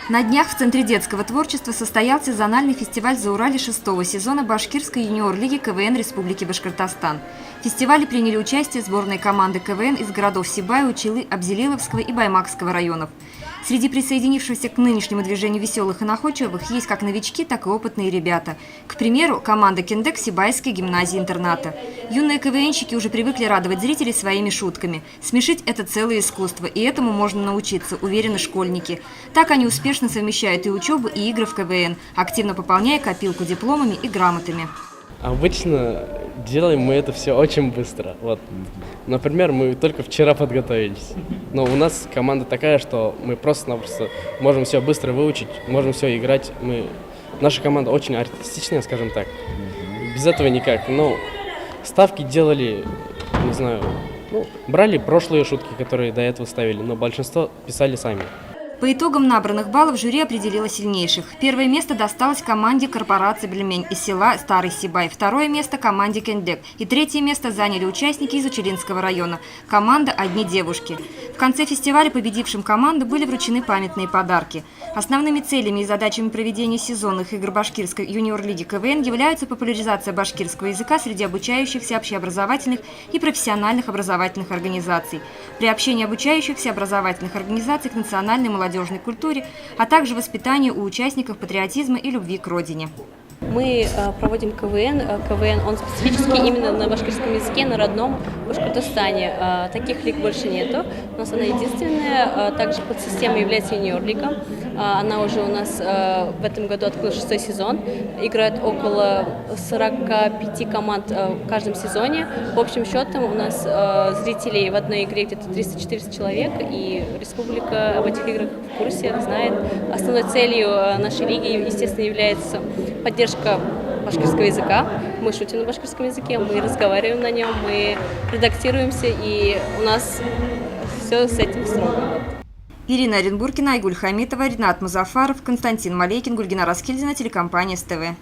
На днях в Центре детского творчества состоялся зональный фестиваль «Заурали» 6-го сезона Башкирской юниор-лиги КВН Республики Башкортостан. В фестивале приняли участие сборные команды КВН из городов Сибая, Училы, Абзелиловского и Баймакского районов. Среди присоединившихся к нынешнему движению веселых и находчивых есть как новички, так и опытные ребята. К примеру, команда «Кендек» Сибайской гимназии-интерната. Юные КВНщики уже привыкли радовать зрителей своими шутками. Смешить – это целое искусство, и этому можно научиться, уверены школьники. Так они успешно совмещают и учебу, и игры в КВН, активно пополняя копилку дипломами и грамотами. Обычно делаем мы это все очень быстро. Вот. Например, мы только вчера подготовились. Но у нас команда такая, что мы просто-напросто можем все быстро выучить, можем все играть. Наша команда очень артистичная, скажем так. Без этого никак. Но ставки делали, не знаю, брали прошлые шутки, которые до этого ставили, но большинство писали сами. По итогам набранных баллов жюри определило сильнейших. Первое место досталось команде корпорации «Бельмень» из села Старый Сибай, второе место – команде «Кендек» и третье место заняли участники из Учелинского района – команда «Одни девушки». В конце фестиваля победившим командам были вручены памятные подарки. Основными целями и задачами проведения сезонных игр Башкирской юниор-лиги КВН являются популяризация башкирского языка среди обучающихся общеобразовательных и профессиональных образовательных организаций, приобщение обучающихся образовательных организаций к национальной молодежной культуре, а также воспитание у участников патриотизма и любви к родине. Мы проводим КВН. КВН, он специфически именно на башкирском языке, на родном Башкортостане. Таких лиг больше нету. У нас она единственная. Также подсистемой является юниор-лига. Она уже у нас в этом году открыла 6-й сезон. Играет около 45 команд в каждом сезоне. По общим счетам у нас зрителей в одной игре где-то 300-400 человек. И республика об этих играх в курсе, знает. Основной целью нашей лиги, естественно, является поддержка башкирского языка. Мы шутим на башкирском языке, мы разговариваем на нем, мы редактируемся, и у нас все с этим строго. Ирина Оренбургина, Айгуль Хамитова, Ринат Музафаров, Константин Малейкин, Гульгина Раскильдина, телекомпания СТВ.